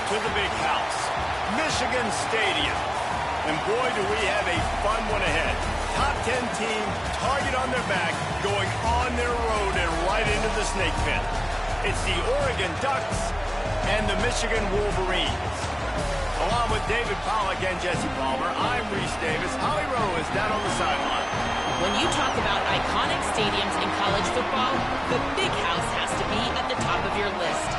to the big house, Michigan Stadium. And boy, do we have a fun one ahead. Top 10 team, target on their back, going on their road and right into the snake pit. It's the Oregon Ducks and the Michigan Wolverines. Along with David Pollack and Jesse Palmer, I'm Reese Davis. Holly Rowe is down on the sideline. When you talk about iconic stadiums in college football, the Big House has to be at the top of your list.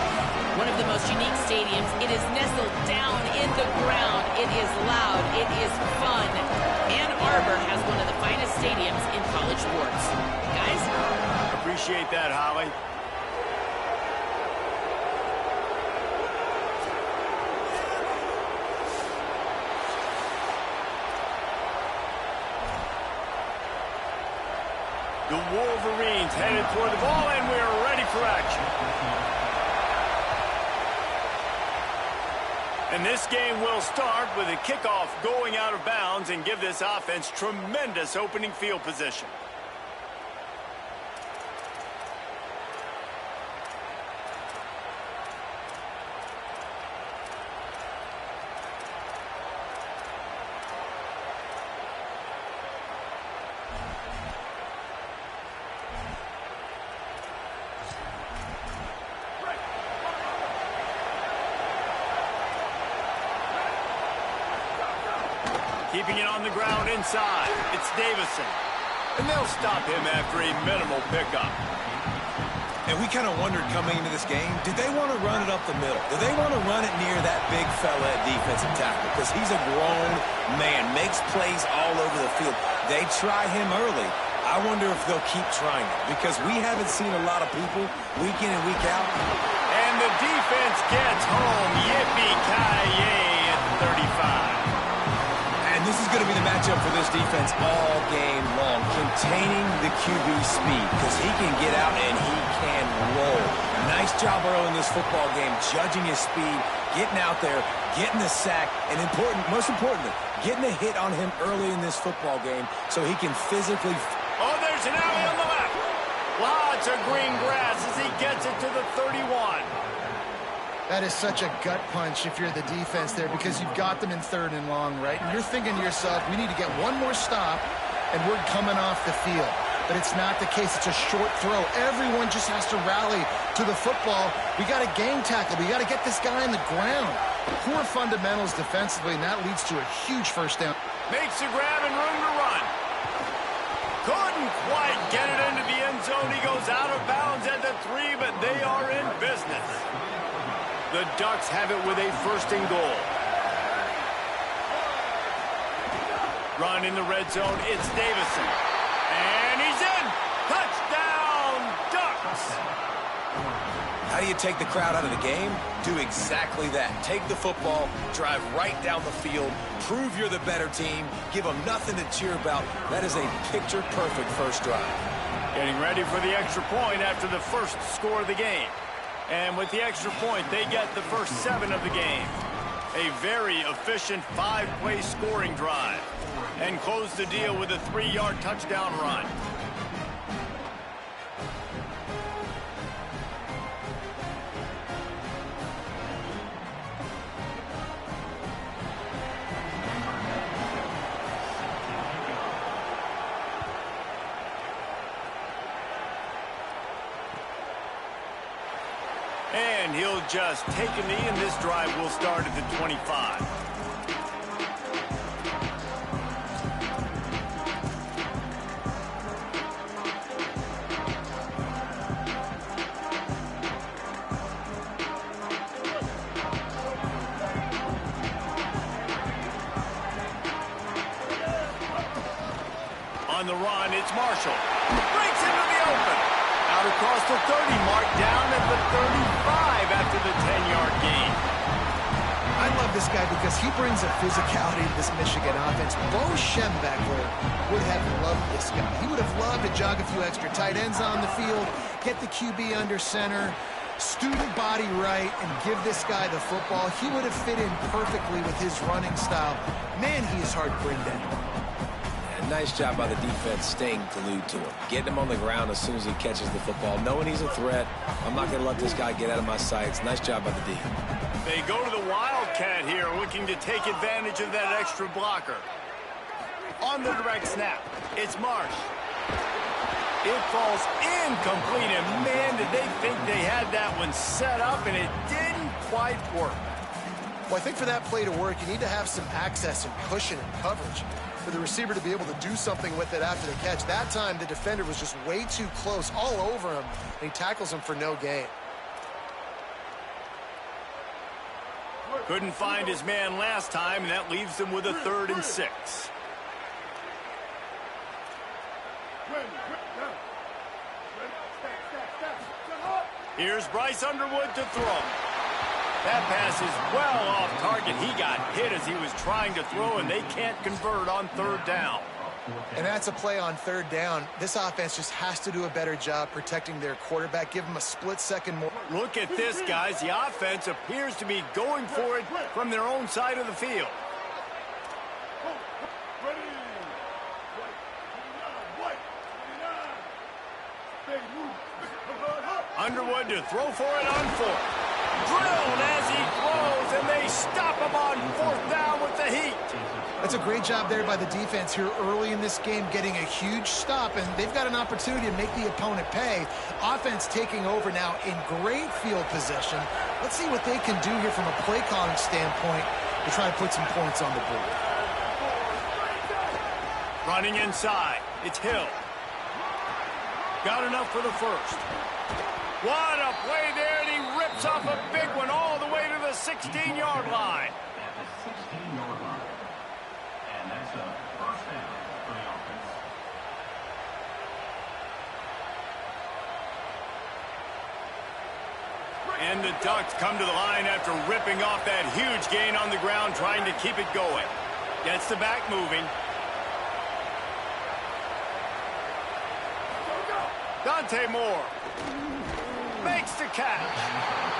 One of the most unique stadiums, it is nestled down in the ground. It is loud. It is fun. Ann Arbor has one of the finest stadiums in college sports. Guys? Appreciate that, Holly. The Wolverines headed toward the ball, and we're ready for action. And this game will start with a kickoff going out of bounds and give this offense tremendous opening field position. Keeping it on the ground inside. It's Davison. And they'll stop him after a minimal pickup. And we kind of wondered coming into this game, did they want to run it up the middle? Do they want to run it near that big fella at defensive tackle? Because he's a grown man, makes plays all over the field. They try him early. I wonder if they'll keep trying it, because we haven't seen a lot of people week in and week out. And the defense gets home. Yippee-ki-yay at 35. And this is going to be the matchup for this defense all game long, containing the QB speed, because he can get out and he can roll. Nice job early in this football game, judging his speed, getting out there, getting the sack, and most importantly, getting a hit on him early in this football game so he can physically... Oh, there's an alley on the left. Lots of green grass as he gets it to the 31. That is such a gut punch if you're the defense there, because you've got them in 3rd and long, right? And you're thinking to yourself, we need to get one more stop, and we're coming off the field. But it's not the case. It's a short throw. Everyone just has to rally to the football. We got to gang tackle. We got to get this guy on the ground. Poor fundamentals defensively, and that leads to a huge first down. Makes the grab and room to run. Couldn't quite get it into the end zone. He goes out of bounds at the 3, but they are in business. The Ducks have it with a 1st and goal. Run in the red zone. It's Davison. And he's in. Touchdown, Ducks. How do you take the crowd out of the game? Do exactly that. Take the football, drive right down the field, prove you're the better team, give them nothing to cheer about. That is a picture-perfect first drive. Getting ready for the extra point after the first score of the game. And with the extra point, they get the first 7 of the game. A very efficient 5-play scoring drive. And close the deal with a 3-yard touchdown run. And he'll just take a knee, and this drive will start at the 25. On the run, it's Marshall. Breaks into the open. Out across the 30, marked down at the 35 after the 10-yard gain. I love this guy because he brings a physicality to this Michigan offense. Bo Schembechler would have loved this guy. He would have loved to jog a few extra tight ends on the field, get the QB under center, student body right, and give this guy the football. He would have fit in perfectly with his running style. Man, he is hard to bring down. Nice job by the defense staying glued to him, getting him on the ground as soon as he catches the football, knowing he's a threat. I'm not going to let this guy get out of my sights. Nice job by the D. They go to the Wildcat here, looking to take advantage of that extra blocker. On the direct snap, it's Marsh. It falls incomplete, and man, did they think they had that one set up, and it didn't quite work. Well, I think for that play to work, you need to have some access and cushion and coverage for the receiver to be able to do something with it after the catch. That time, the defender was just way too close, all over him, and he tackles him for no gain. Couldn't find his man last time, and that leaves him with a 3rd and 6. Here's Bryce Underwood to throw. That pass is well off target. He got hit as he was trying to throw, and they can't convert on 3rd down. And that's a play on 3rd down. This offense just has to do a better job protecting their quarterback. Give him a split second more. Look at this, guys. The offense appears to be going for it from their own side of the field. Underwood to throw for it on 4th. Drilled as he throws, and they stop him on 4th down with the heat. That's a great job there by the defense here early in this game, getting a huge stop, and they've got an opportunity to make the opponent pay. Offense taking over now in great field position. Let's see what they can do here from a play calling standpoint to try to put some points on the board. Running inside, it's Hill. Got enough for the 1st. What a play there, and he rips off a big one all the way to the 16-yard line. And that's a 1st down for the offense. And the Ducks come to the line after ripping off that huge gain on the ground, trying to keep it going. Gets the back moving. Dante Moore makes the catch.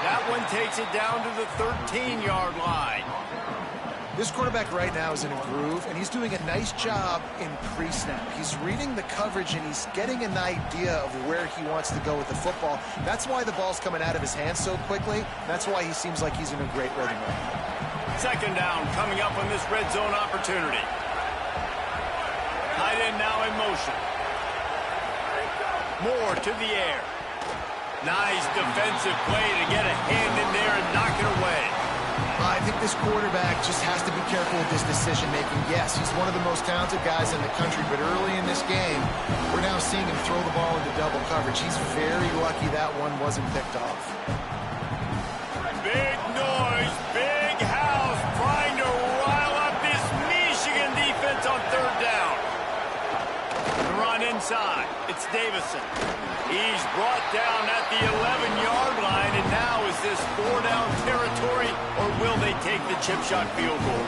That one takes it down to the 13-yard line. This quarterback right now is in a groove, and he's doing a nice job in pre-snap. He's reading the coverage, and he's getting an idea of where he wants to go with the football. That's why the ball's coming out of his hands so quickly. That's why he seems like he's in a great rhythm right now. 2nd down coming up on this red zone opportunity. Tight end now in motion. Moore to the air. Nice defensive play to get a hand in there and knock it away. I think this quarterback just has to be careful with his decision-making. Yes, he's one of the most talented guys in the country, but early in this game, we're now seeing him throw the ball into double coverage. He's very lucky that one wasn't picked off. Big noise, big house, trying to rile up this Michigan defense on 3rd down. The run inside, it's Davison. He's brought down at the 11-yard line, and now is this 4-down territory, or will they take the chip shot field goal?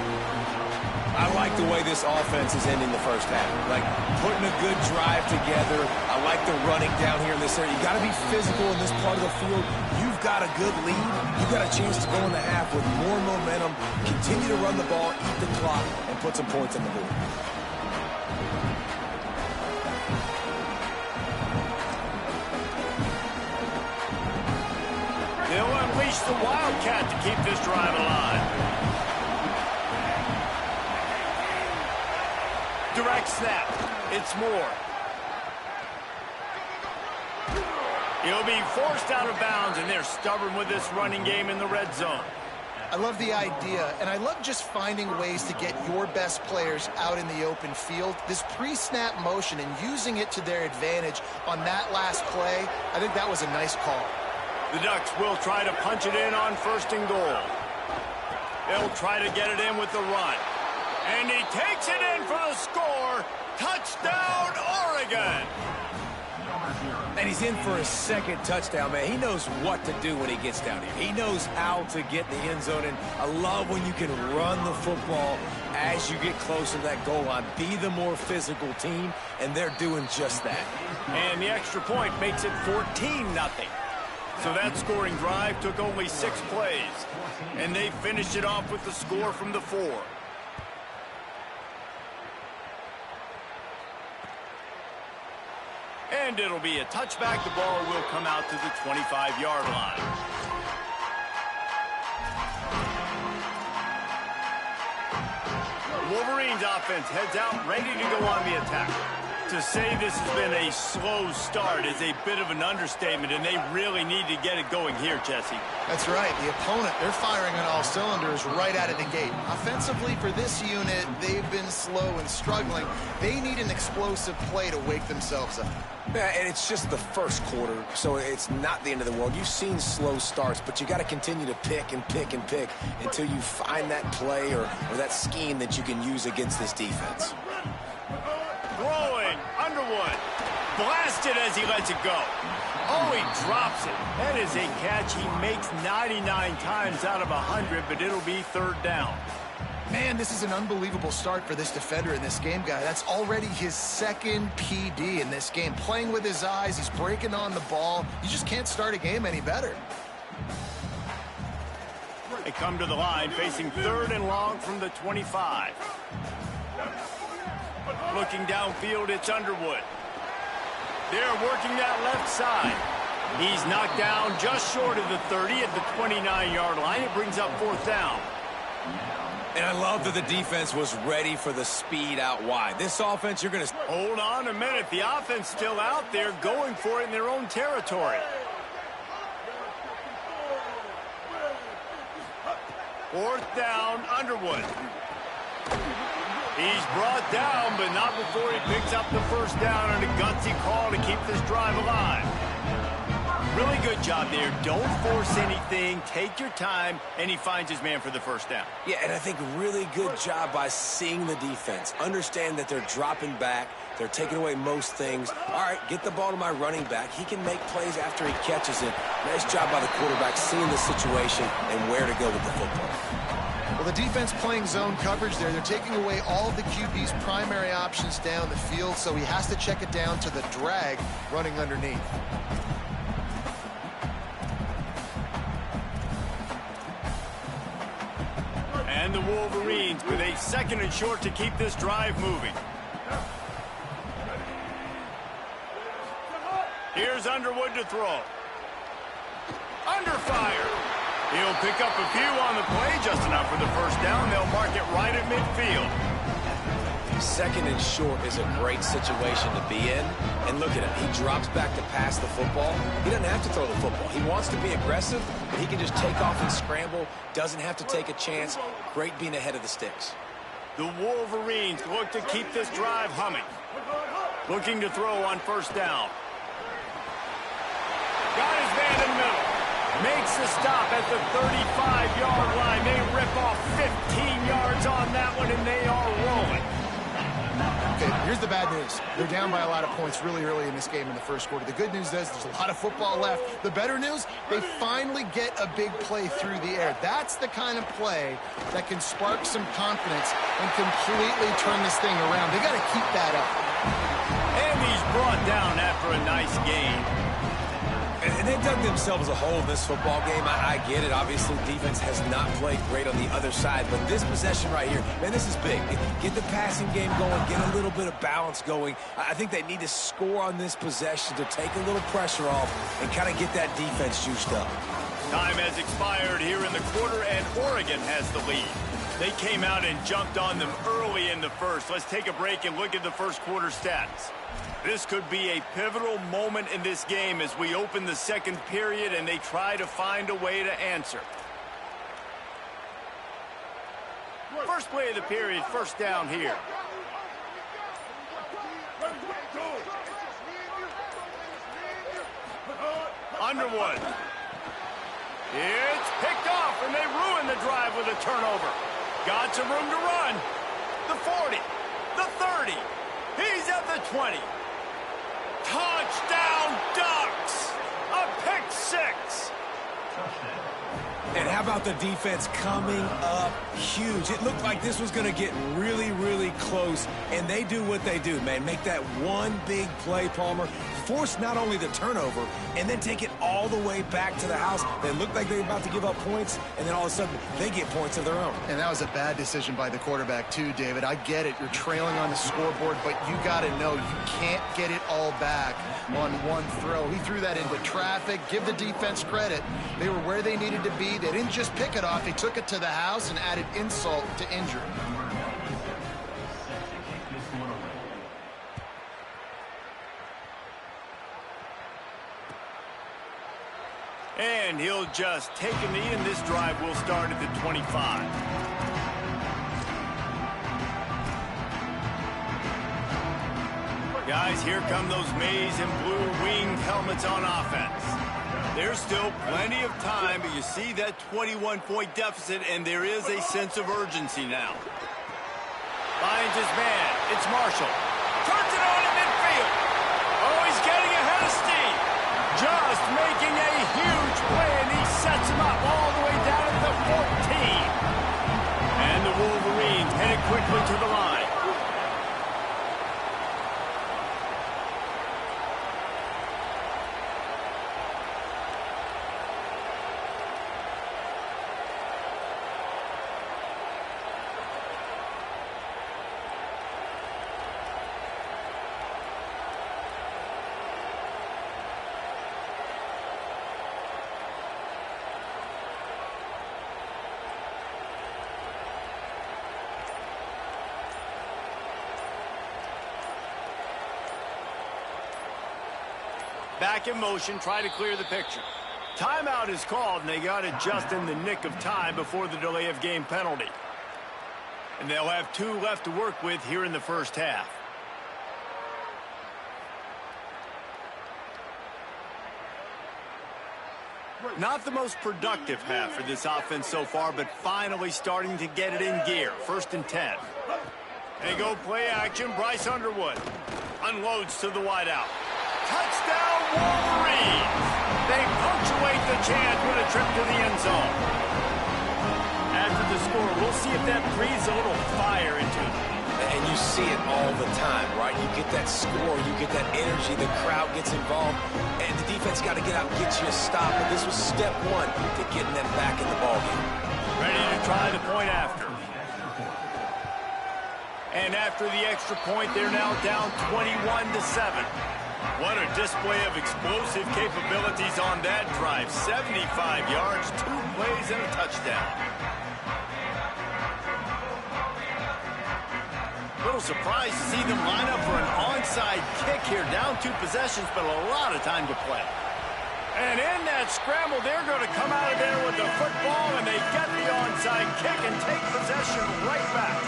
I like the way this offense is ending the 1st half. Like, putting a good drive together. I like the running down here in this area. You got to be physical in this part of the field. You've got a good lead. You've got a chance to go in the half with more momentum, continue to run the ball, eat the clock, and put some points on the board. They'll unleash the Wildcat to keep this drive alive. Direct snap. It's Moore. He'll be forced out of bounds, and they're stubborn with this running game in the red zone. I love the idea, and I love just finding ways to get your best players out in the open field. This pre-snap motion and using it to their advantage on that last play, I think that was a nice call. The Ducks will try to punch it in on 1st and goal. They'll try to get it in with the run. And he takes it in for the score. Touchdown, Oregon! And he's in for a 2nd touchdown, man. He knows what to do when he gets down here. He knows how to get in the end zone, and I love when you can run the football as you get closer to that goal line. Be the more physical team, and they're doing just that. And the extra point makes it 14-0. So that scoring drive took only 6 plays, and they finished it off with the score from the 4. And it'll be a touchback. The ball will come out to the 25-yard line. Wolverines offense heads out, ready to go on the attack. To say this has been a slow start is a bit of an understatement, and they really need to get it going here, Jesse. That's right. The opponent, they're firing on all cylinders right out of the gate. Offensively, for this unit, they've been slow and struggling. They need an explosive play to wake themselves up. Yeah, and it's just the first quarter, so it's not the end of the world. You've seen slow starts, but you got to continue to pick and pick and pick until you find that play or that scheme that you can use against this defense. Throwing, Underwood. Blasted as he lets it go. Oh, he drops it. That is a catch he makes 99 times out of 100, but it'll be third down. Man, this is an unbelievable start for this defender in this game, guy. That's already his second PD in this game. Playing with his eyes, he's breaking on the ball. You just can't start a game any better. They come to the line, facing third and long from the 25. Looking downfield, it's Underwood. They're working that left side. He's knocked down just short of the 30 at the 29-yard line. It brings up fourth down. And I love that the defense was ready for the speed out wide. This offense, you're going to... Hold on a minute. The offense still out there going for it in their own territory. Fourth down, Underwood. He's brought down, but not before he picks up the first down on a gutsy call to keep this drive alive. Really good job there. Don't force anything. Take your time, and he finds his man for the first down. Yeah, and I think really good job by seeing the defense. Understand that they're dropping back. They're taking away most things. All right, get the ball to my running back. He can make plays after he catches it. Nice job by the quarterback seeing the situation and where to go with the football. Well, the defense playing zone coverage there. They're taking away all of the QB's primary options down the field, so he has to check it down to the drag running underneath. And the Wolverines with a second and short to keep this drive moving. Here's Underwood to throw. Under fire. He'll pick up a few on the play, just enough for the first down. They'll mark it right at midfield. Second and short is a great situation to be in. And look at him. He drops back to pass the football. He doesn't have to throw the football. He wants to be aggressive, but he can just take off and scramble. Doesn't have to take a chance. Great being ahead of the sticks. The Wolverines look to keep this drive humming. Looking to throw on first down. Got his man in the middle. Makes the stop at the 35-yard line. They rip off 15 yards on that one, and they are rolling. Okay, here's the bad news. They're down by a lot of points really early in this game in the first quarter. The good news is there's a lot of football left. The better news, they finally get a big play through the air. That's the kind of play that can spark some confidence and completely turn this thing around. They got to keep that up. And he's brought down after a nice gain. And they dug themselves a hole in this football game. I get it. Obviously, defense has not played great on the other side. But this possession right here, man, this is big. Get the passing game going. Get a little bit of balance going. I think they need to score on this possession to take a little pressure off and kind of get that defense juiced up. Time has expired here in the quarter, and Oregon has the lead. They came out and jumped on them early in the first. Let's take a break and look at the first quarter stats. This could be a pivotal moment in this game as we open the second period and they try to find a way to answer. First play of the period, first down here. Underwood. It's picked off, and they ruin the drive with a turnover. Got some room to run. The 40, the 30. He's at the 20. Touchdown, Ducks! A pick six. And how about the defense coming up huge? It looked like this was going to get really, really close, and they do what they do, man. Make that one big play, Palmer. Force not only the turnover, and then take it all the way back to the house. They looked like they were about to give up points, and then all of a sudden, they get points of their own. And that was a bad decision by the quarterback, too, David. I get it. You're trailing on the scoreboard, but you got to know you can't get it all back on one throw. He threw that into traffic. Give the defense credit. They were where they needed to be. They didn't just pick it off. They took it to the house and added insult to injury. And he'll just take a knee, and this drive will start at the 25. Guys, here come those maize and blue winged helmets on offense. There's still plenty of time, but you see that 21-point deficit, and there is a sense of urgency now. Finds his man. It's Marshall. Turns it on in midfield. Oh, he's getting ahead of steam. Just making a huge play, and he sets him up all the way down to the 14. And the Wolverines headed quickly to the line. Back in motion, try to clear the picture. Timeout is called, and they got it just in the nick of time before the delay of game penalty. And they'll have 2 left to work with here in the first half. Not the most productive half for this offense so far, but finally starting to get it in gear. 1st and 10. They go play action. Bryce Underwood unloads to the wideout. Touchdown, Wolverines! They punctuate the chance with a trip to the end zone. After the score, we'll see if that breathes a little fire into them. And you see it all the time, right? You get that score, you get that energy, the crowd gets involved, and the defense got to get out and get you a stop. But this was step 1 to getting them back in the ballgame. Ready to try the point after. And after the extra point, they're now down 21-7. What a display of explosive capabilities on that drive. 75 yards, 2 plays, and a touchdown. Little surprised to see them line up for an onside kick here. Down 2 possessions, but a lot of time to play. And in that scramble, they're going to come out of there with the football, and they get the onside kick and take possession right back.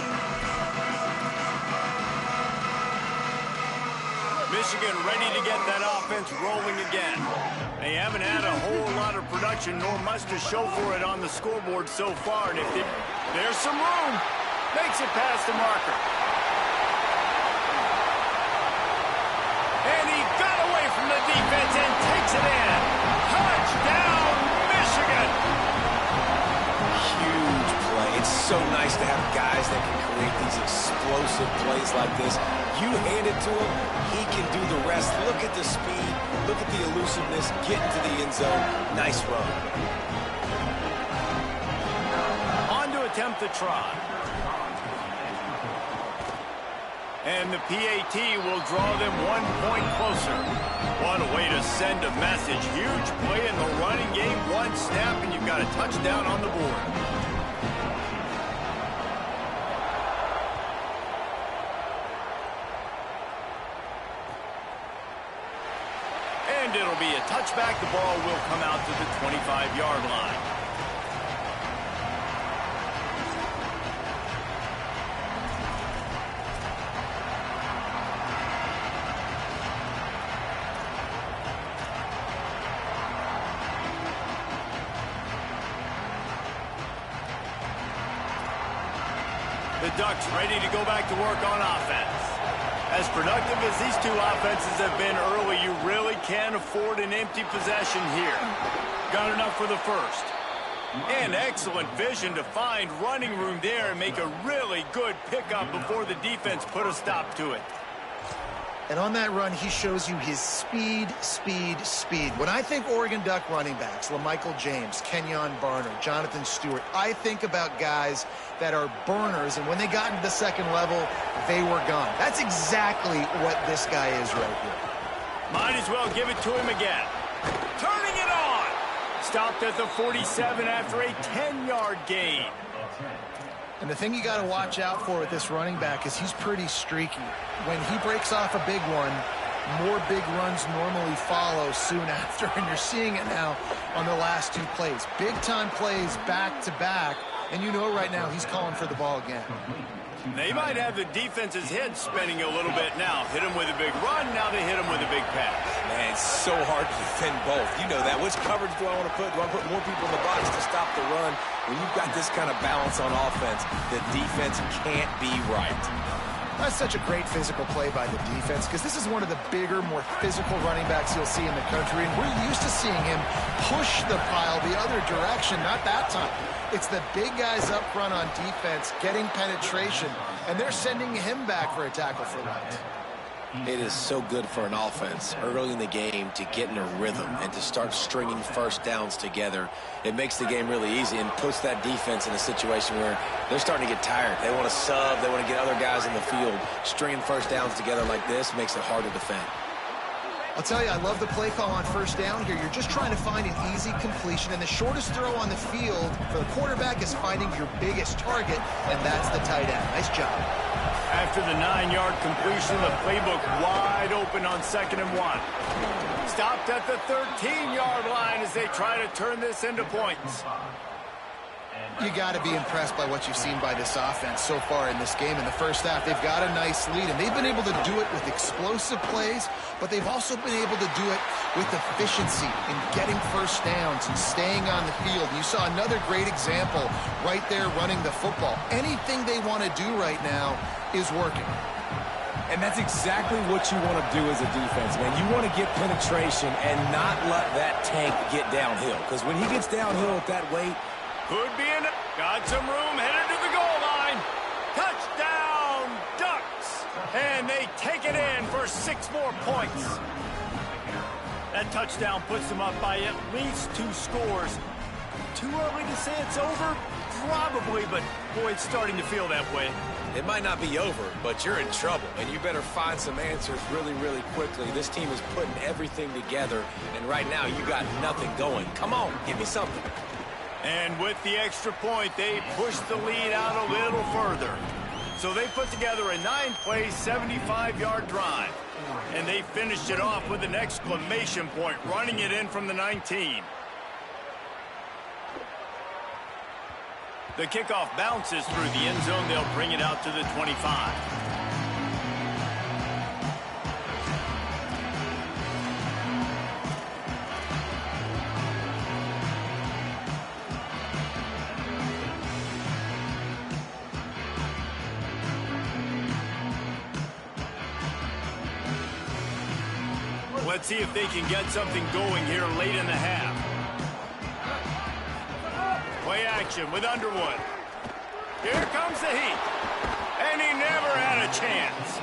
Michigan ready to get that offense rolling again. They haven't had a whole lot of production, nor much to show for it on the scoreboard so far. And if there's some room, makes it past the marker. And he got away from the defense and takes it in. Touchdown, Michigan! Huge play. It's so nice to have guys that can create these explosive plays like this. You hand it to him, he can do the rest. Look at the speed, look at the elusiveness, get into the end zone. Nice run. On to attempt the try. And the PAT will draw them 1 point closer. What a way to send a message. Huge play in the running game. 1 snap, and you've got a touchdown on the board. And it'll be a touchback. The ball will come out to the 25-yard line. The Ducks ready to go back to work on offense. As productive as these 2 offenses have been early, you really can't afford an empty possession here. Got enough for the first. And excellent vision to find running room there and make a really good pickup before the defense put a stop to it. And on that run, he shows you his speed, speed, speed. When I think Oregon Duck running backs, LaMichael James, Kenyon Barner, Jonathan Stewart, I think about guys that are burners, and when they got into the second level, they were gone. That's exactly what this guy is right here. Might as well give it to him again. Turning it on! Stopped at the 47 after a 10-yard gain. And the thing you got to watch out for with this running back is he's pretty streaky. When he breaks off a big one, more big runs normally follow soon after, and you're seeing it now on the last 2 plays. Big-time plays back-to-back, and you know right now he's calling for the ball again. They might have the defense's head spinning a little bit now. Hit him with a big run, now they hit him with a big pass. Man, it's so hard to defend both. You know that. Which coverage do I want to put? Do I put more people in the box to stop the run? When you've got this kind of balance on offense, the defense can't be right. That's such a great physical play by the defense because this is one of the bigger, more physical running backs you'll see in the country, and we're used to seeing him push the pile the other direction, not that time. It's the big guys up front on defense getting penetration, and they're sending him back for a tackle for loss. It is so good for an offense early in the game to get in a rhythm and to start stringing first downs together. It makes the game really easy and puts that defense in a situation where they're starting to get tired. They want to sub. They want to get other guys in the field. Stringing first downs together like this makes it hard to defend. I'll tell you, I love the play call on first down here. You're just trying to find an easy completion, and the shortest throw on the field for the quarterback is finding your biggest target, and that's the tight end. Nice job. After the 9-yard completion, the playbook wide open on 2nd and 1. Stopped at the 13-yard line as they try to turn this into points. You got to be impressed by what you've seen by this offense so far in this game. In the first half, they've got a nice lead, and they've been able to do it with explosive plays, but they've also been able to do it with efficiency in getting first downs and staying on the field. You saw another great example right there running the football. Anything they want to do right now is working. And that's exactly what you want to do as a defense, man. You want to get penetration and not let that tank get downhill, because when he gets downhill at that weight, could be in. Got some room, headed to the goal line. Touchdown, Ducks. And they take it in for 6 more points. That touchdown puts them up by at least 2 scores. Too early to say it's over? Probably, but boy, it's starting to feel that way. it might not be over, but you're in trouble, and you better find some answers really, really quickly. This team is putting everything together, and right now you got nothing going. Come on, give me something. And with the extra point, they push the lead out a little further. So they put together a 9-play, 75-yard drive. And they finished it off with an exclamation point, running it in from the 19. The kickoff bounces through the end zone. They'll bring it out to the 25. Let's see if they can get something going here late in the half. Play action with Underwood. Here comes the heat. And he never had a chance.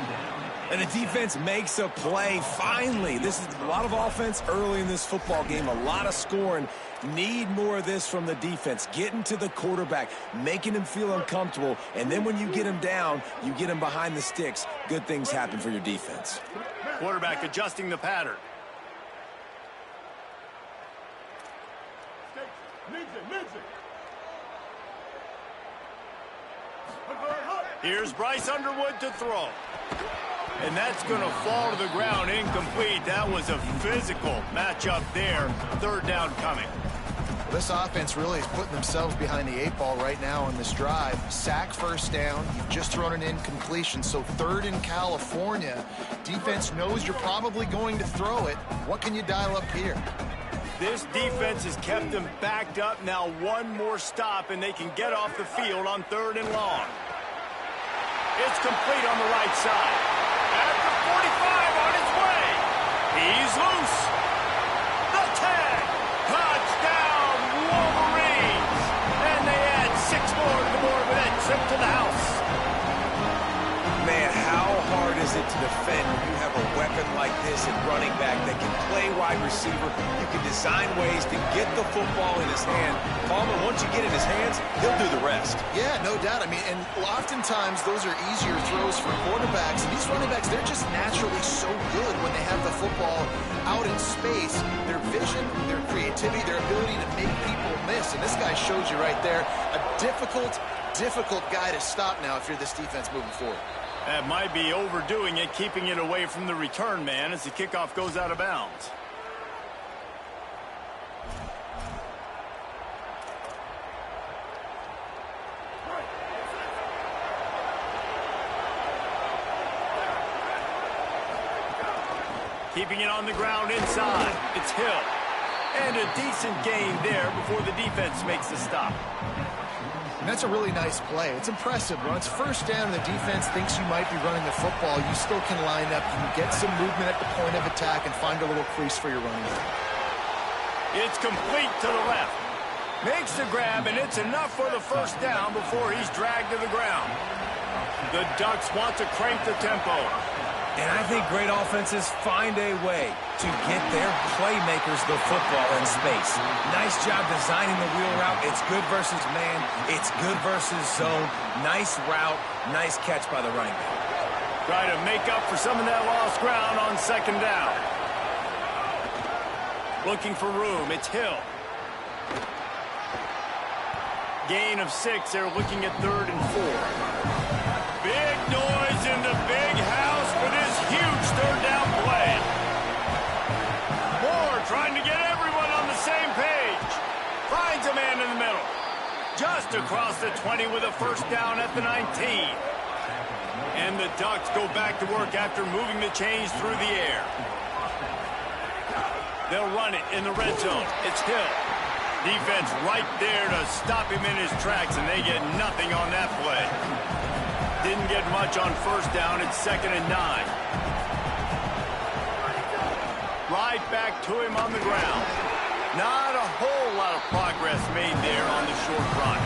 And the defense makes a play finally. This is a lot of offense early in this football game, a lot of scoring. Need more of this from the defense. Getting to the quarterback, making him feel uncomfortable, and then when you get him down, you get him behind the sticks. Good things happen for your defense. Quarterback adjusting the pattern. Here's Bryce Underwood to throw. And that's going to fall to the ground incomplete. That was a physical matchup there. Third down coming. Well, this offense really is putting themselves behind the 8 ball right now on this drive. Sack first down. You've just thrown an incompletion. So third in California. Defense knows you're probably going to throw it. What can you dial up here? This defense has kept them backed up. Now one more stop and they can get off the field on 3rd and long. It's complete on the right side. At the 45 on its way. He's loose. The tag. Touchdown, Wolverines. And they add 6 more to the board with that trip to the house. Man, how hard is it to defend when you have a weapon like this at running back that can play wide receiver? You can design ways to get the football in his hand. Palmer, once you get in his hands, he'll do the rest. Yeah, no doubt. I mean, and oftentimes those are easier throws for quarterbacks. And these running backs, they're just naturally so good when they have the football out in space. Their vision, their creativity, their ability to make people miss. And this guy shows you right there a difficult guy to stop now if you're this defense moving forward. That might be overdoing it, keeping it away from the return man as the kickoff goes out of bounds. Keeping it on the ground inside. It's Hill. And a decent gain there before the defense makes the stop. And that's a really nice play. It's impressive. When it's first down and the defense thinks you might be running the football, you still can line up. You can get some movement at the point of attack and find a little crease for your running back. It's complete to the left. Makes the grab, and it's enough for the first down before he's dragged to the ground. The Ducks want to crank the tempo. And I think great offenses find a way to get their playmakers the football in space. Nice job designing the wheel route. It's good versus man. It's good versus zone. Nice route. Nice catch by the running back. Try to make up for some of that lost ground on second down. Looking for room. It's Hill. Gain of 6. They're looking at 3rd and 4. Big noise in the big house for this huge third down play. Moore trying to get everyone on the same page. Finds a man in the middle. Just across the 20 with a first down at the 19. And the Ducks go back to work after moving the chains through the air. They'll run it in the red zone. It's Hill. Defense right there to stop him in his tracks, and they get nothing on that play. Didn't get much on first down. It's 2nd and 9. Right back to him on the ground. Not a whole lot of progress made there on the short run.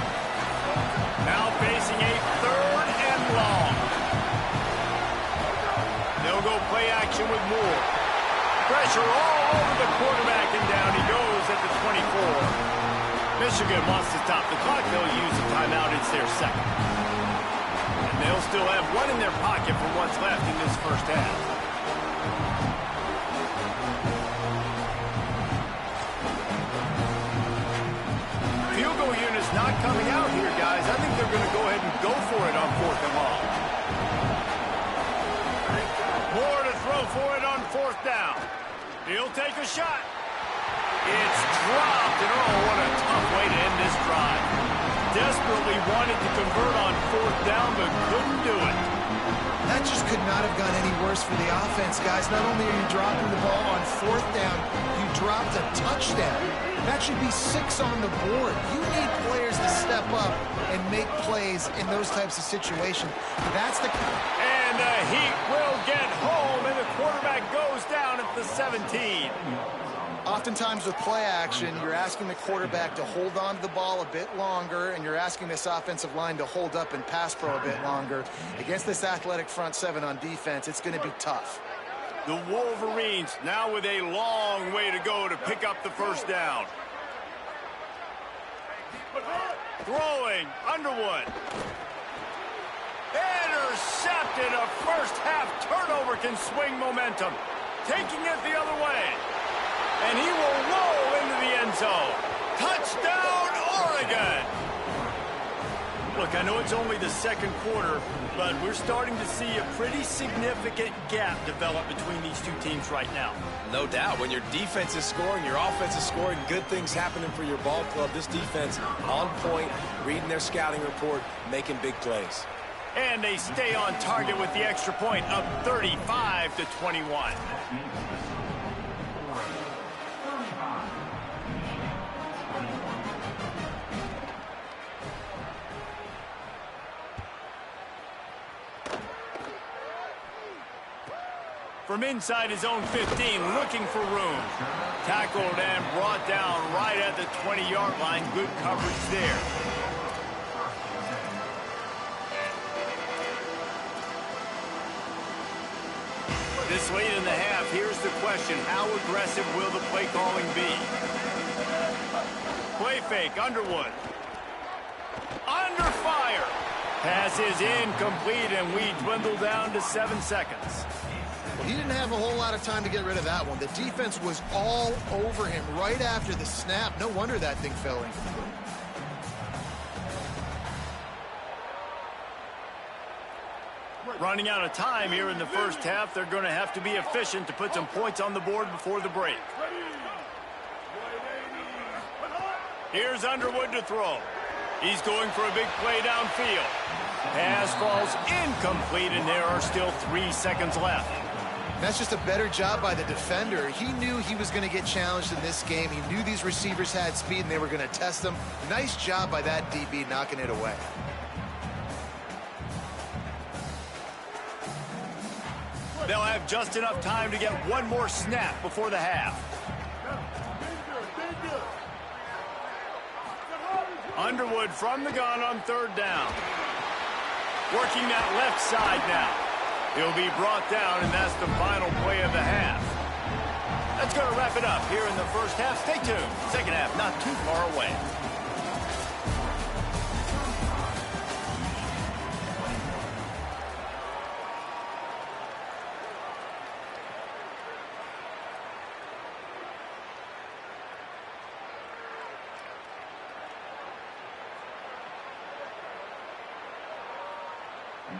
Now facing a 3rd and long. They'll go play action with Moore. Pressure all over the quarterback, and down he goes at the 24. Michigan wants to stop the clock. They'll use a timeout. It's their 2nd. They'll still have one in their pocket for what's left in this first half. Field goal unit's not coming out here, guys. I think they're going to go ahead and go for it on 4th and long. More to throw for it on 4th down. He'll take a shot. It's dropped, and oh, what a tough way to end this drive. Desperately wanted to convert on 4th down, but couldn't do it. That just could not have gone any worse for the offense, guys. Not only are you dropping the ball on 4th down, you dropped a touchdown. That should be 6 on the board. You need players to step up and make plays in those types of situations. That's the... And the Heat will get home, and the quarterback goes down at the 17. Oftentimes with play action, you're asking the quarterback to hold on to the ball a bit longer, and you're asking this offensive line to hold up and pass pro a bit longer. Against this athletic front 7 on defense, it's going to be tough. The Wolverines now with a long way to go to pick up the first down. Throwing, Underwood. Intercepted. A first half turnover can swing momentum. Taking it the other way. And he will roll into the end zone. Touchdown, Oregon! Look, I know it's only the 2nd quarter, but we're starting to see a pretty significant gap develop between these two teams right now. No doubt. When your defense is scoring, your offense is scoring, good things happening for your ball club. This defense on point, reading their scouting report, making big plays. And they stay on target with the extra point, up 35-21. From inside his own 15, looking for room. Tackled and brought down right at the 20-yard line. Good coverage there. This late in the half, here's the question. How aggressive will the play calling be? Play fake, Underwood. Under fire. Pass is incomplete, and we dwindle down to 7 seconds. Well, he didn't have a whole lot of time to get rid of that one. The defense was all over him right after the snap. No wonder that thing fell incomplete. Running out of time here in the first half. They're going to have to be efficient to put some points on the board before the break. Here's Underwood to throw. He's going for a big play downfield. Pass falls incomplete, and there are still 3 seconds left. That's just a better job by the defender. He knew he was going to get challenged in this game. He knew these receivers had speed, and they were going to test him. Nice job by that DB knocking it away. They'll have just enough time to get one more snap before the half. Underwood from the gun on third down. Working that left side now. He'll be brought down, and that's the final play of the half. That's going to wrap it up here in the first half. Stay tuned. Second half not too far away.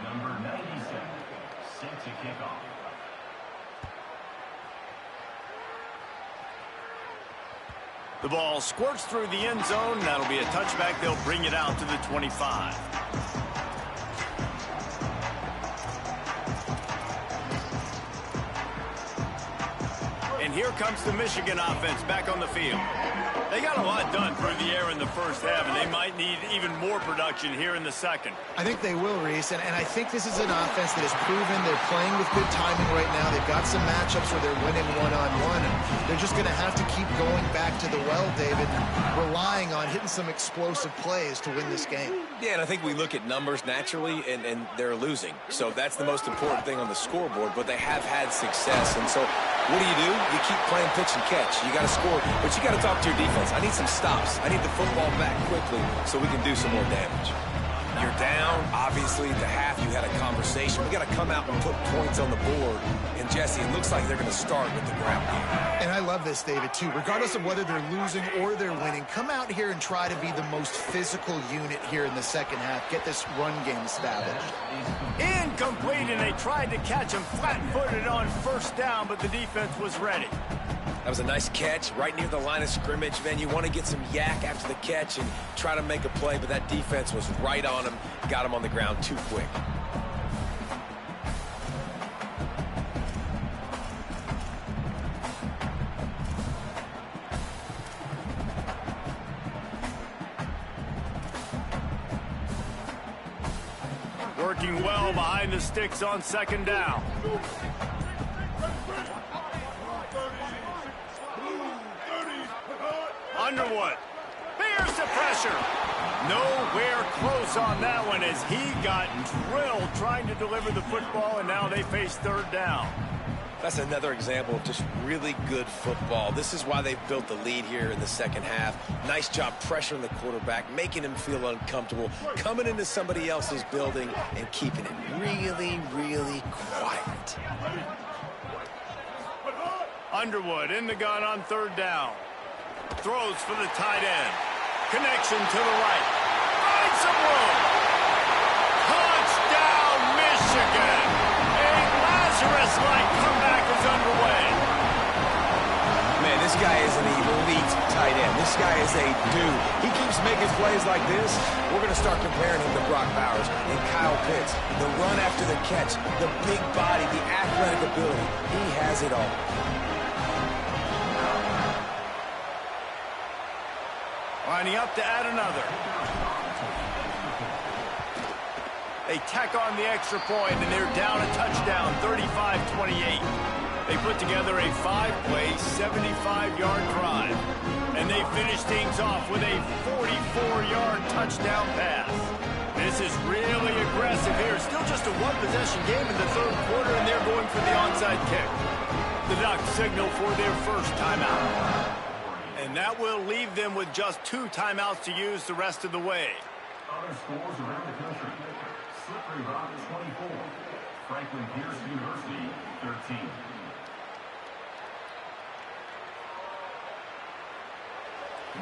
Number 97, set to kick off. The ball squirts through the end zone. That'll be a touchback. They'll bring it out to the 25. And here comes the Michigan offense back on the field. They got a lot done through the air in the first half, and they might need even more production here in the second. I think they will, Reese, and I think this is an offense that has proven they're playing with good timing right now. They've got some matchups where they're winning one-on-one, and they're just going to have to keep going back to the well, David, relying on hitting some explosive plays to win this game. Yeah, and I think we look at numbers naturally, and they're losing. So that's the most important thing on the scoreboard, but they have had success. And so what do? You keep playing pitch and catch. You got to score, but you got to talk to your defense. I need some stops. I need the football back quickly so we can do some more damage. You're down. Obviously, at the half, you had a conversation. We got to come out and put points on the board. And, Jesse, it looks like they're going to start with the ground game. And I love this, David, too. Regardless of whether they're losing or they're winning, come out here and try to be the most physical unit here in the second half. Get this run game established. Incomplete, and they tried to catch him flat-footed on first down, but the defense was ready. That was a nice catch right near the line of scrimmage, man. You want to get some yak after the catch and try to make a play, but that defense was right on him, got him on the ground too quick. Working well behind the sticks on second down. Underwood, fears the pressure. Nowhere close on that one as he got drilled trying to deliver the football, and now they face third down. That's another example of just really good football. This is why they've built the lead here in the second half. Nice job pressuring the quarterback, making him feel uncomfortable, coming into somebody else's building and keeping it really, really quiet. Underwood in the gun on third down. Throws for the tight end. Connection to the right. Finds some room. Touchdown, Michigan. A Lazarus-like comeback is underway. Man, this guy is an elite tight end. This guy is a dude. He keeps making plays like this. We're going to start comparing him to Brock Bowers and Kyle Pitts. The run after the catch, the big body, the athletic ability. He has it all. Lining up to add another. They tack on the extra point, and they're down a touchdown, 35-28. They put together a 5-play, 75-yard drive. And they finish things off with a 44-yard touchdown pass. This is really aggressive here. Still just a one-possession game in the third quarter, and they're going for the onside kick. The Ducks signal for their first timeout. And that will leave them with just 2 timeouts to use the rest of the way. Other scores around the country. Slippery Rock 24. Franklin Pierce University 13.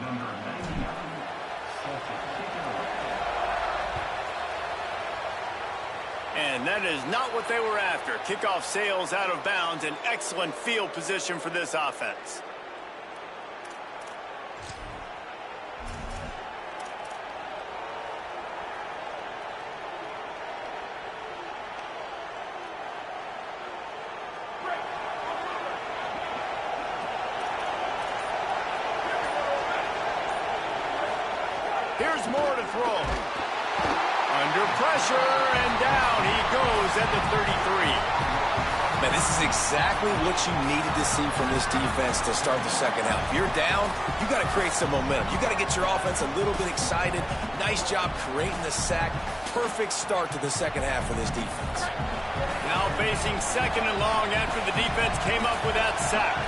Number 99. Set to kick it away. And And that is not what they were after. Kickoff sails out of bounds, and excellent field position for this offense. Here's Moore to throw. Under pressure, and down he goes at the 33. Man, this is exactly what you needed to see from this defense to start the second half. If you're down, you got to create some momentum. You got to get your offense a little bit excited. Nice job creating the sack. Perfect start to the second half for this defense. Now facing second and long after the defense came up with that sack.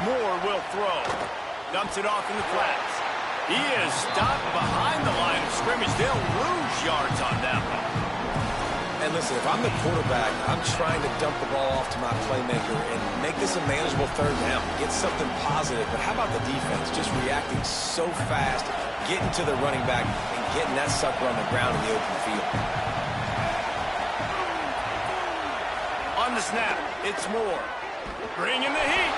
Moore will throw. Dumps it off in the flats. He is stopped behind the line of scrimmage. They'll lose yards on that one. And listen, if I'm the quarterback, I'm trying to dump the ball off to my playmaker and make this a manageable third down. Get something positive. But how about the defense? Just reacting so fast, getting to the running back, and getting that sucker on the ground in the open field. On the snap, it's Moore. Bringing the heat.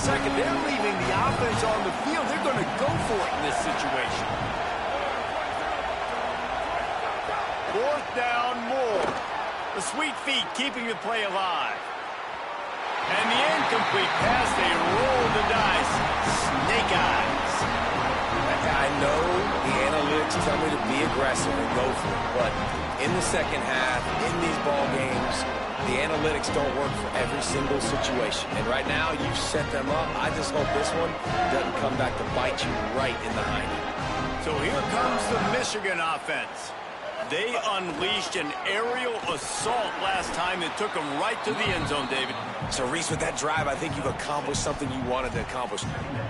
Second, they're leaving the offense on the field. They're going to go for it in this situation. Fourth down, Moore. The sweet feet keeping the play alive. And the incomplete pass, they roll the dice. Snake eyes. I know the analytics tell me to be aggressive and go for it, but in the second half, in these ball games, the analytics don't work for every single situation. And right now, you've set them up. I just hope this one doesn't come back to bite you right in the hind end. So here comes the Michigan offense. They unleashed an aerial assault last time that took them right to the end zone, David. So, Reese, with that drive, I think you've accomplished something you wanted to accomplish.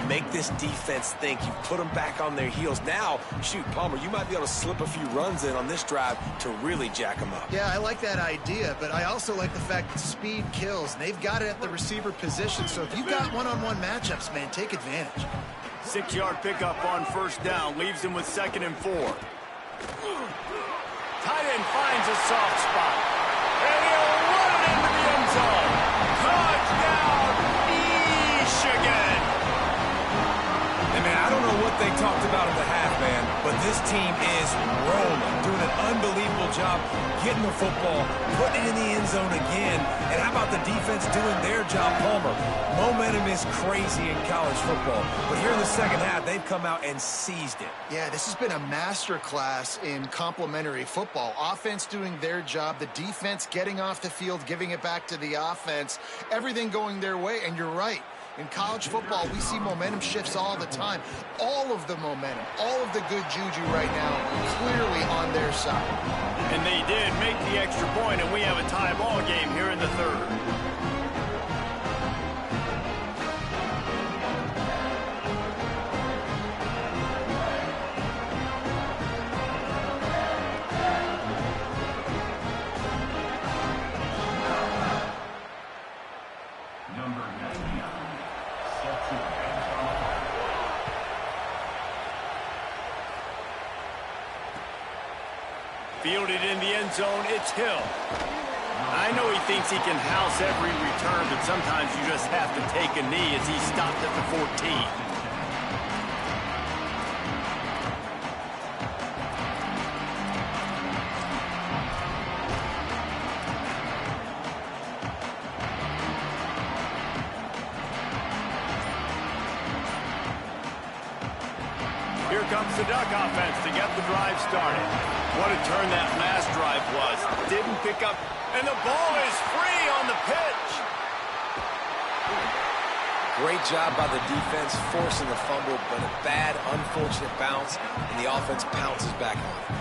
Make this defense think. You've put them back on their heels. Now, shoot, Palmer, you might be able to slip a few runs in on this drive to really jack them up. Yeah, I like that idea, but I also like the fact that speed kills. And they've got it at the receiver position, so if you've got one-on-one matchups, man, take advantage. 6-yard pickup on first down. Leaves them with 2nd and 4. Tight end finds a soft spot. And he'll run it into the end zone. Touchdown, Michigan. And, man, I don't know what they talked about in the half, man, but this team is rolling, doing an unbelievable job getting the football, putting it in the end zone again. And how about the defense doing their job, Palmer? Momentum is crazy in college football, but here in the second half, they've come out and seized it. Yeah, this has been a master class in complementary football. Offense doing their job, the defense getting off the field, giving it back to the offense, everything going their way, and you're right. In college football, we see momentum shifts all the time. All of the momentum, all of the good juju right now, clearly on their side. And they did make the extra point, and we have a tie ball game here in the third. Fielded in the end zone, it's Hill. I know he thinks he can house every return, but sometimes you just have to take a knee as he stopped at the 14. Here comes the Duck offense to get the drive started. What a turn that last drive was. Didn't pick up, and the ball is free on the pitch. Great job by the defense forcing the fumble, but a bad, unfortunate bounce, and the offense pounces back on it.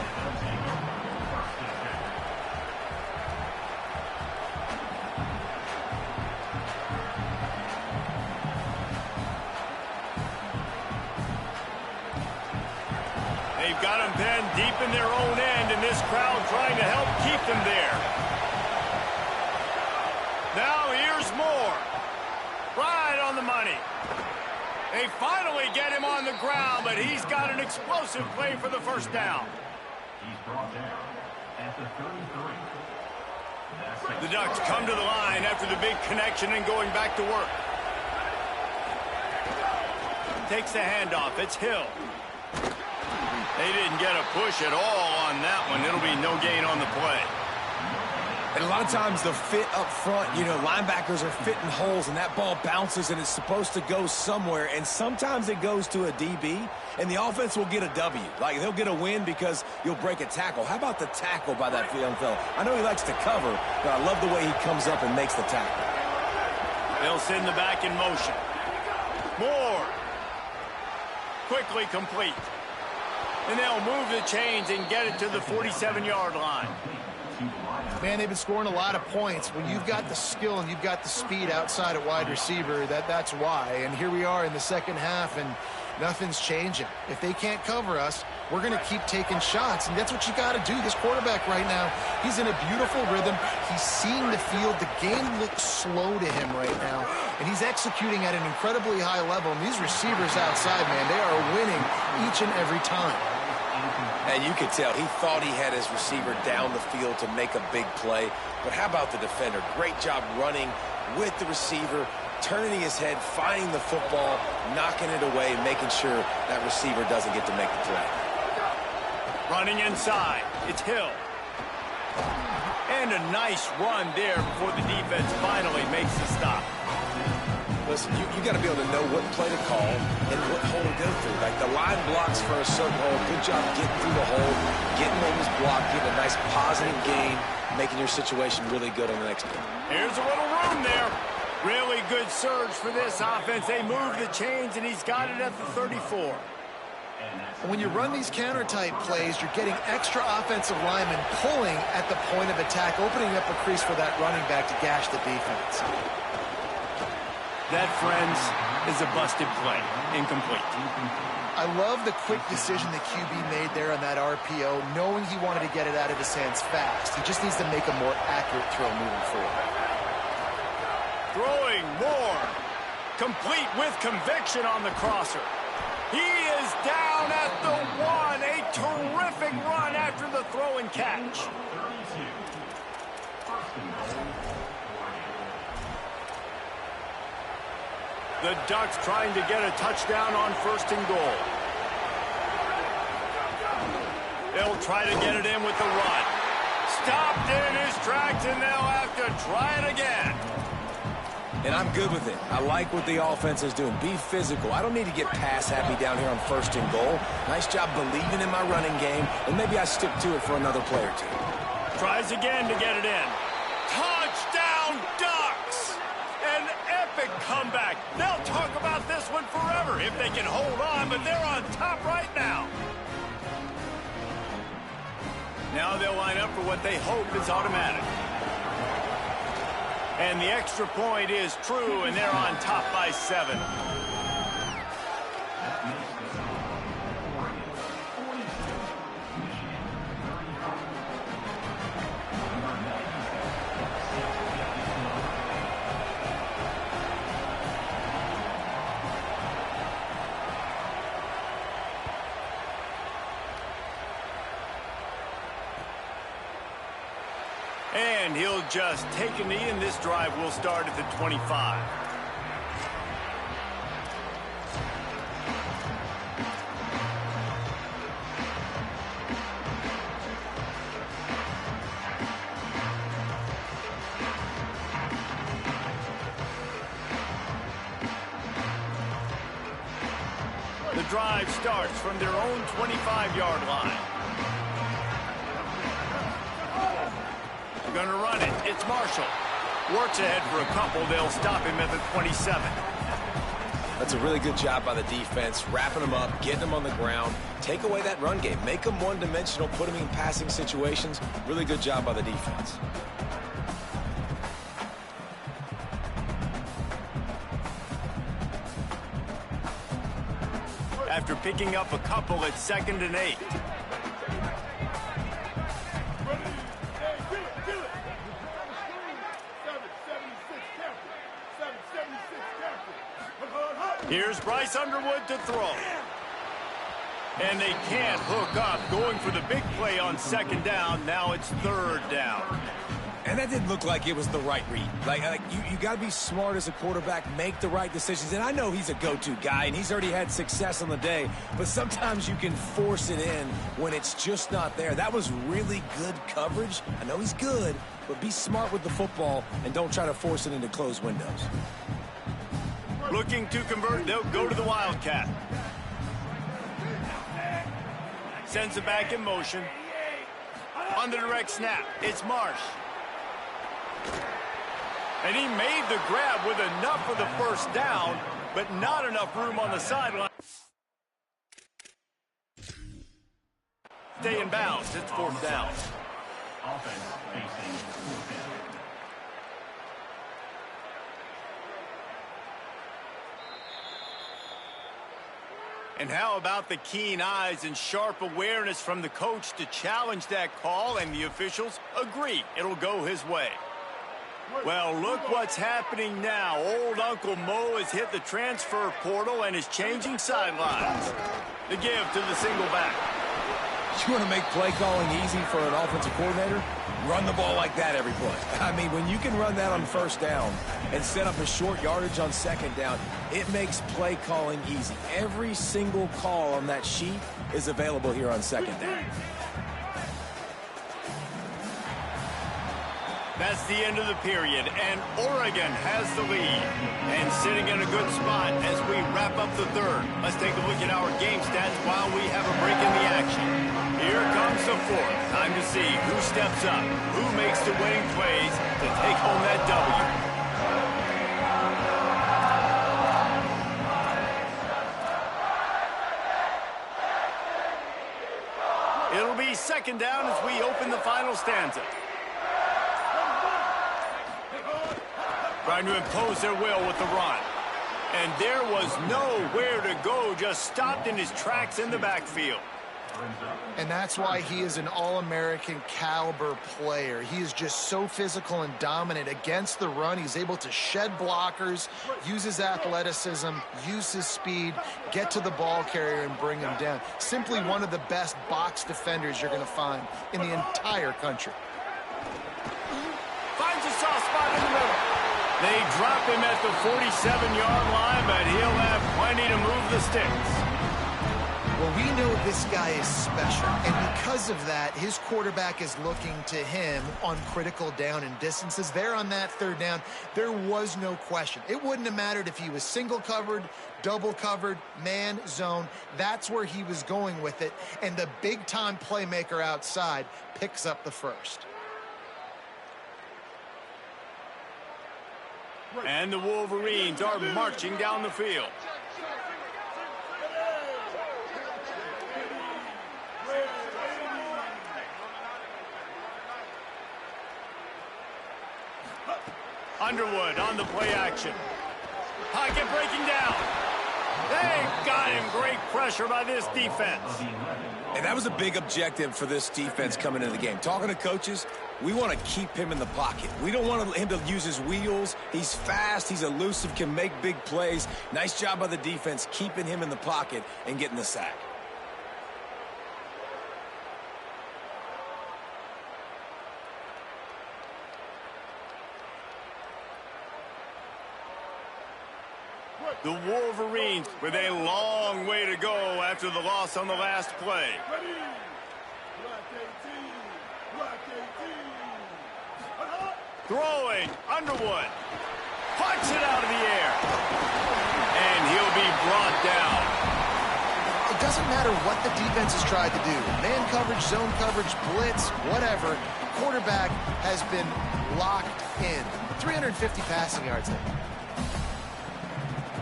They've got them pinned deep in their own end, and this crowd trying to help keep them there. Now here's Moore. Right on the money. They finally get him on the ground, but he's got an explosive play for the first down. He's brought down at the 33. The Ducks come to the line after the big connection and going back to work. Takes the handoff. It's Hill. They didn't get a push at all on that one. It'll be no gain on the play. And a lot of times the fit up front, you know, linebackers are fitting holes, and that ball bounces, and it's supposed to go somewhere. And sometimes it goes to a DB, and the offense will get a W. Like, they'll get a win because you'll break a tackle. How about the tackle by that young fella? I know he likes to cover, but I love the way he comes up and makes the tackle. They'll send the back in motion. Moore. Quickly complete. And they'll move the chains and get it to the 47-yard line. Man, they've been scoring a lot of points. When you've got the skill and you've got the speed outside at wide receiver, that's why. And here we are in the second half, and nothing's changing. If they can't cover us, we're going to keep taking shots, and that's what you got to do. This quarterback right now, he's in a beautiful rhythm. He's seeing the field. The game looks slow to him right now, and he's executing at an incredibly high level. And these receivers outside, man, they are winning each and every time. And you could tell he thought he had his receiver down the field to make a big play. But how about the defender? Great job running with the receiver, turning his head, finding the football, knocking it away, making sure that receiver doesn't get to make the play. Running inside. It's Hill. And a nice run there before the defense finally makes the stop. Listen, you got to be able to know what play to call and what hole to go through. Like, the line blocks for a certain hole. Good job getting through the hole, getting on this block, getting a nice positive gain, making your situation really good on the next play. Here's a little room there. Really good surge for this offense. They move the chains, and he's got it at the 34. And when you run these counter-type plays, you're getting extra offensive linemen pulling at the point of attack, opening up a crease for that running back to gash the defense. That, friends, is a busted play. Incomplete. I love the quick decision the QB made there on that RPO, knowing he wanted to get it out of his hands fast. He just needs to make a more accurate throw moving forward. Throwing more. Complete with conviction on the crosser. He is down at the 1. A terrific run after the throw and catch. The Ducks trying to get a touchdown on 1st and goal. They'll try to get it in with the run. Stopped in his tracks, and they'll have to try it again. And I'm good with it. I like what the offense is doing. Be physical. I don't need to get pass happy down here on 1st and goal. Nice job believing in my running game, and maybe I stick to it for another play or two. Tries again to get it in. Touchdown, Ducks! An epic comeback. They'll talk about this one forever if they can hold on, but they're on top right now. Now they'll line up for what they hope is automatic. And the extra point is true, and they're on top by 7. And he'll just take a knee, and this drive will start at the 25. The drive starts from their own 25-yard line. Going to run it. It's Marshall. Works ahead for a couple. They'll stop him at the 27. That's a really good job by the defense, wrapping them up, getting them on the ground. Take away that run game. Make them one-dimensional, put them in passing situations. Really good job by the defense. after picking up a couple at 2nd and 8. Here's Bryce Underwood to throw. And they can't hook up, going for the big play on 2nd down. Now it's 3rd down. And that didn't look like it was the right read. Like you got to be smart as a quarterback, make the right decisions. And I know he's a go-to guy, and he's already had success on the day. But sometimes you can force it in when it's just not there. That was really good coverage. I know he's good, but be smart with the football and don't try to force it into closed windows. Looking to convert, they'll go to the Wildcat. Sends it back in motion. On the direct snap, it's Marsh. And he made the grab with enough for the 1st down, but not enough room on the sideline. Stay in bounds. It's 4th down. Offense facing 4th down. And how about the keen eyes and sharp awareness from the coach to challenge that call, and the officials agree it'll go his way. Well, look what's happening now. Old Uncle Mo has hit the transfer portal and is changing sidelines. The give to the single back. You want to make play calling easy for an offensive coordinator? Run the ball like that every play. I mean, when you can run that on 1st down and set up a short yardage on 2nd down, it makes play calling easy. Every single call on that sheet is available here on 2nd down. That's the end of the period, and Oregon has the lead. And sitting in a good spot as we wrap up the 3rd. Let's take a look at our game stats while we have a break in the action. Here comes the 4th. Time to see who steps up, who makes the winning plays to take home that W. It'll be 2nd down as we open the final stanza. Trying to impose their will with the run. And there was nowhere to go, just stopped in his tracks in the backfield. And that's why he is an All-American caliber player. He is just so physical and dominant against the run. He's able to shed blockers, use his athleticism, use his speed, get to the ball carrier and bring him down. Simply one of the best box defenders you're going to find in the entire country. Finds a soft spot in the middle. They drop him at the 47-yard line, but he'll have plenty to move the sticks. Well, we know this guy is special, and because of that, his quarterback is looking to him on critical down and distances. There on that 3rd down, there was no question. It wouldn't have mattered if he was single covered, double covered, man, zone. That's where he was going with it, and the big-time playmaker outside picks up the 1st. And the Wolverines are marching down the field. Underwood on the play action. Pocket breaking down. They got him. Great pressure by this defense. And that was a big objective for this defense coming into the game. Talking to coaches, we want to keep him in the pocket. We don't want him to use his wheels. He's fast, he's elusive, can make big plays. Nice job by the defense keeping him in the pocket and getting the sack. The Wolverines with a long way to go after the loss on the last play. Throwing, Underwood. Punch it out of the air. And he'll be brought down. It doesn't matter what the defense has tried to do. Man coverage, zone coverage, blitz, whatever. Quarterback has been locked in. 350 passing yards there.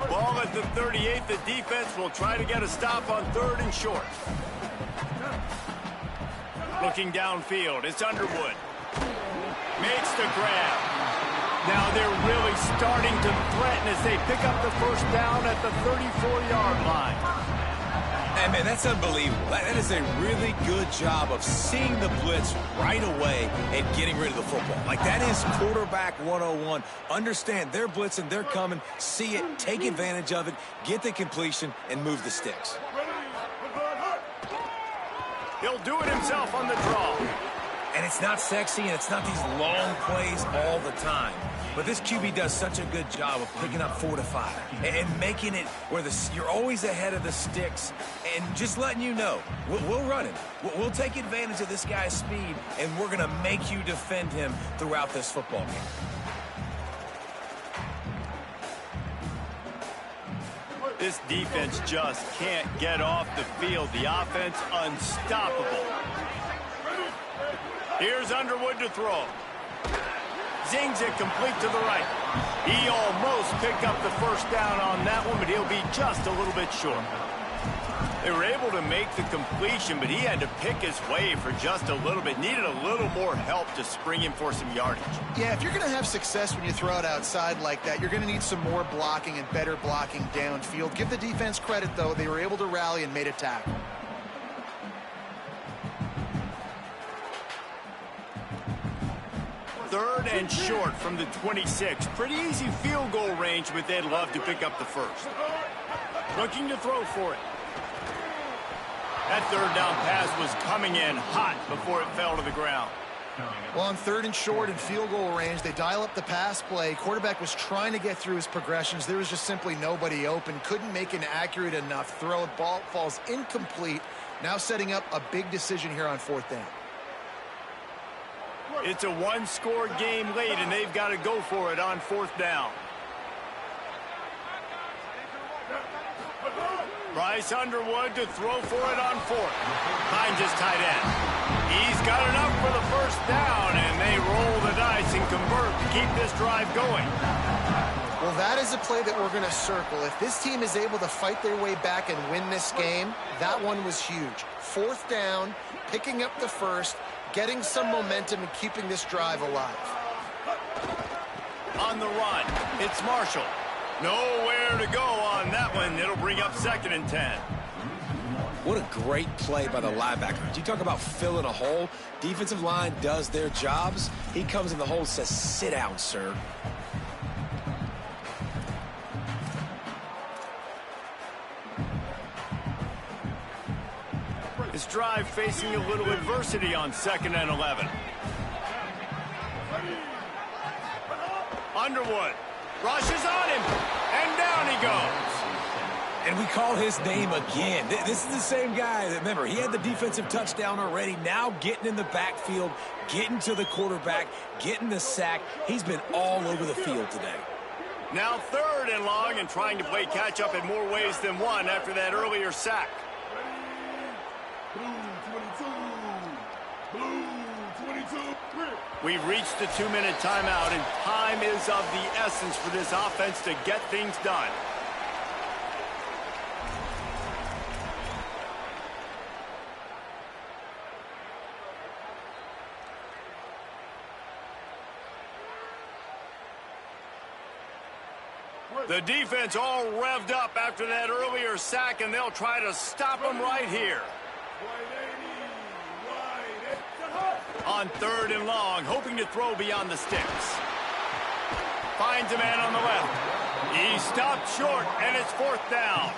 Ball at the 38. The defense will try to get a stop on 3rd and short. Looking downfield, it's Underwood. Makes the grab. Now they're really starting to threaten as they pick up the 1st down at the 34-yard line. And, man, that's unbelievable. That is a really good job of seeing the blitz right away and getting rid of the football. Like, that is quarterback 101. Understand they're blitzing, they're coming, see it, take advantage of it, get the completion, and move the sticks. He'll do it himself on the draw. And it's not sexy, and it's not these long plays all the time. But this QB does such a good job of picking up 4 to 5 and making it where you're always ahead of the sticks and just letting you know, we'll run it. We'll take advantage of this guy's speed, and we're going to make you defend him throughout this football game. This defense just can't get off the field. The offense unstoppable. Here's Underwood to throw. Zings it complete to the right. He almost picked up the first down on that one, but he'll be just a little bit short. They were able to make the completion, but he had to pick his way for just a little bit. Needed a little more help to spring him for some yardage. Yeah, if you're going to have success when you throw it outside like that, you're going to need some more blocking and better blocking downfield. Give the defense credit, though. They were able to rally and made a tackle. Third and short from the 26. Pretty easy field goal range, but they'd love to pick up the first. Looking to throw for it. That third down pass was coming in hot before it fell to the ground. Well, on third and short and field goal range, they dial up the pass play. Quarterback was trying to get through his progressions. There was just simply nobody open. Couldn't make an accurate enough throw. Ball falls incomplete. Now setting up a big decision here on fourth down. It's a one-score game late, and they've got to go for it on fourth down. Bryce Underwood to throw for it on fourth. Finds his tight end. He's got enough for the first down, and they roll the dice and convert to keep this drive going. Well, that is a play that we're going to circle. If this team is able to fight their way back and win this game, that one was huge. Fourth down, picking up the first, getting some momentum and keeping this drive alive. On the run, it's Marshall. Nowhere to go on that one. It'll bring up 2nd and 10. What a great play by the linebacker. You talk about filling a hole. Defensive line does their jobs. He comes in the hole and says, sit down, sir. This drive facing a little adversity on 2nd and 11. Underwood rushes on him, and down he goes. And we call his name again. This is the same guy that, remember, he had the defensive touchdown already. Now getting in the backfield, getting to the quarterback, getting the sack. He's been all over the field today. Now 3rd and long, and trying to play catch-up in more ways than one after that earlier sack. We've reached the 2-minute timeout, and time is of the essence for this offense to get things done. The defense all revved up after that earlier sack, and they'll try to stop them right here. On 3rd and long, hoping to throw beyond the sticks. Finds a man on the left. He stopped short, and it's 4th down.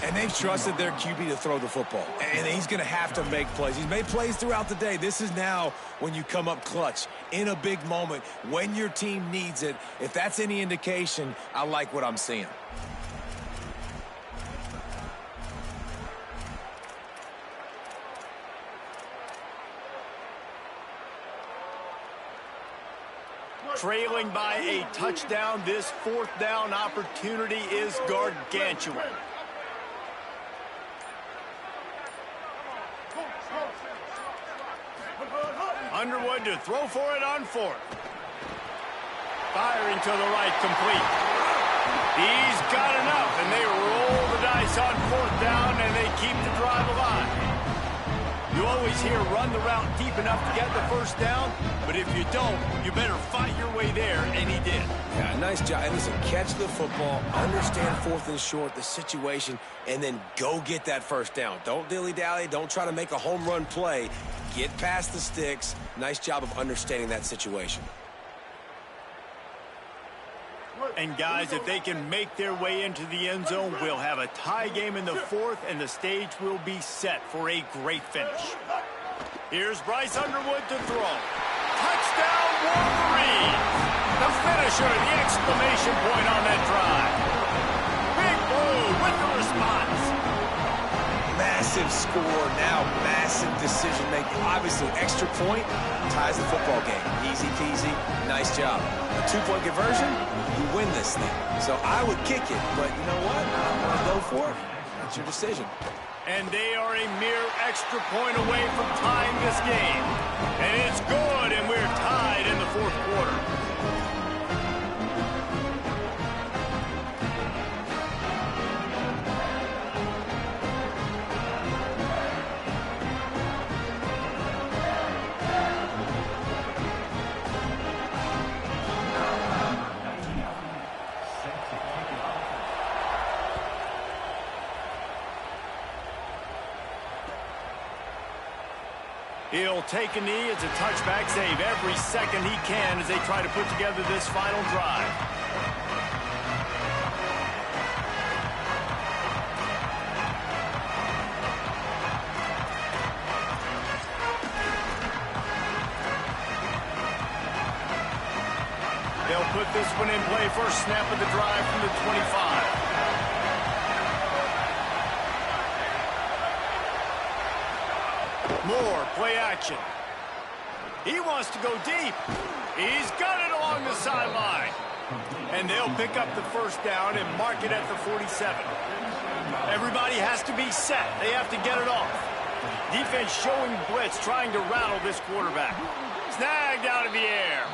And they've trusted their QB to throw the football. And he's going to have to make plays. He's made plays throughout the day. This is now when you come up clutch, in a big moment, when your team needs it. If that's any indication, I like what I'm seeing. Trailing by a touchdown, this 4th down opportunity is gargantuan. Underwood to throw for it on 4th. Firing to the right, complete. He's got enough, and they roll the dice on 4th down, and they keep the drive alive. You always hear run the route deep enough to get the first down, but if you don't, you better fight your way there, and he did. Yeah, Nice job. And listen, catch the football, understand 4th and short, the situation, and then go get that first down. Don't dilly-dally. Don't try to make a home run play. Get past the sticks. Nice job of understanding that situation. And guys, if they can make their way into the end zone, we'll have a tie game in the 4th, and the stage will be set for a great finish. Here's Bryce Underwood to throw. Touchdown, Wolverines! The finisher, the exclamation point on that drive. Big Blue with the response. Massive score, now massive decision-making. Obviously, extra point ties the football game. Easy peasy, nice job. A 2-point conversion, you win this thing. So I would kick it, but you know what? I'm going to go for it. That's your decision. And they are a mere extra point away from tying this game. And it's good, and we're tied in the 4th quarter. He'll take a knee. It's a touchback save every second he can as they try to put together this final drive. They'll put this one in play. First snap of the drive from the 25. More play action. He wants to go deep. He's got it along the sideline. And they'll pick up the first down and mark it at the 47. Everybody has to be set. They have to get it off. Defense showing blitz, trying to rattle this quarterback. Snagged out of the air.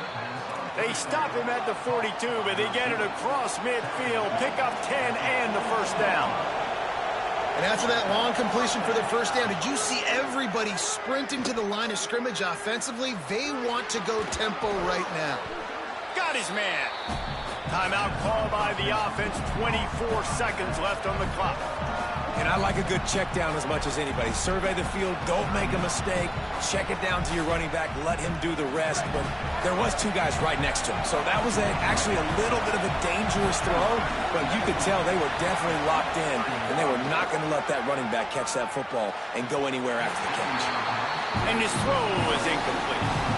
They stop him at the 42, but they get it across midfield. Pick up 10 and the first down. And after that long completion for the first down, did you see everybody sprinting to the line of scrimmage offensively? They want to go tempo right now. Got his man. Timeout called by the offense. 24 seconds left on the clock. And I like a good check down as much as anybody. Survey the field, don't make a mistake. Check it down to your running back, let him do the rest. But there was 2 guys right next to him. So that was actually a little bit of a dangerous throw, but you could tell they were definitely locked in, and they were not going to let that running back catch that football and go anywhere after the catch. And his throw was incomplete.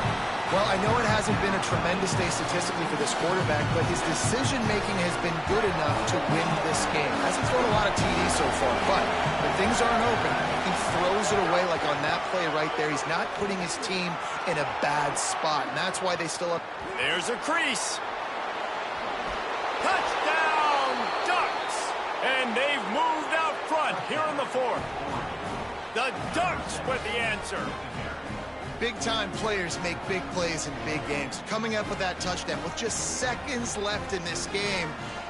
Well, I know it hasn't been a tremendous day statistically for this quarterback, but his decision-making has been good enough to win this game. Hasn't thrown a lot of TDs so far, but when things aren't open, he throws it away like on that play right there. He's not putting his team in a bad spot, and that's why they still have... There's a crease. Touchdown, Ducks! And they've moved out front here in the 4th. The Ducks with the answer. Big-time players make big plays in big games. Coming up with that touchdown with just seconds left in this game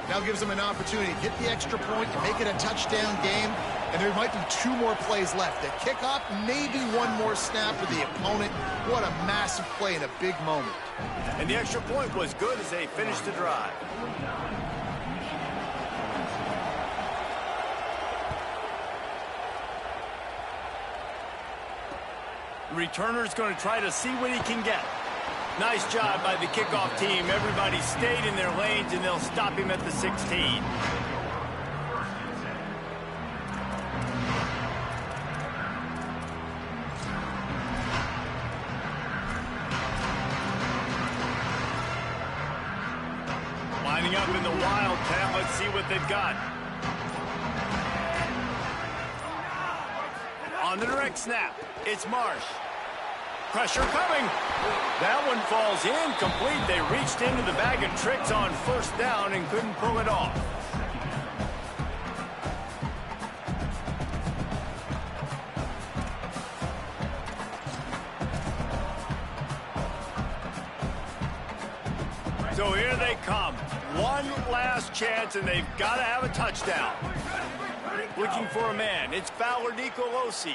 now gives them an opportunity to get the extra point and make it a touchdown game. And there might be 2 more plays left. The kickoff, maybe 1 more snap for the opponent. What a massive play in a big moment. And the extra point was good as they finished the drive. The returner's going to try to see what he can get. Nice job by the kickoff team. Everybody stayed in their lanes, and they'll stop him at the 16. Lining up in the Wildcat. Let's see what they've got. On the direct snap, it's Marsh. Pressure coming. That one falls incomplete. They reached into the bag of tricks on first down and couldn't pull it off. So here they come. One last chance, and they've got to have a touchdown. Looking for a man. It's Fowler Nicolosi.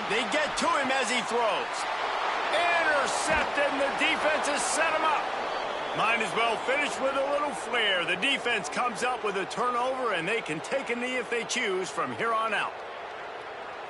They get to him as he throws. Intercepted, and the defense has set him up. Might as well finish with a little flair. The defense comes up with a turnover, and they can take a knee if they choose from here on out.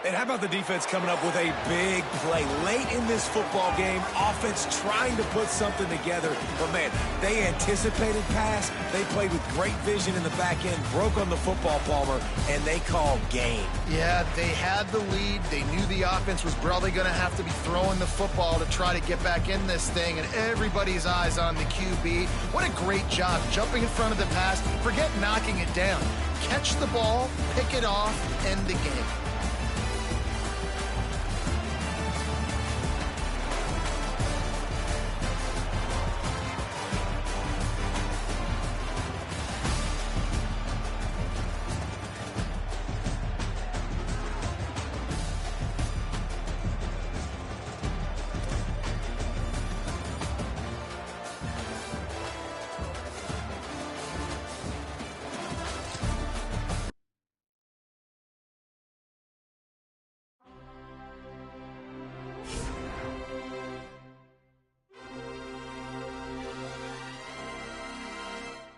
And how about the defense coming up with a big play late in this football game? Offense trying to put something together. But, man, they anticipated pass. They played with great vision in the back end, broke on the football, Palmer, and they called game. Yeah, they had the lead. They knew the offense was probably going to have to be throwing the football to try to get back in this thing, and everybody's eyes on the QB. What a great job jumping in front of the pass. Forget knocking it down. Catch the ball, pick it off, end the game.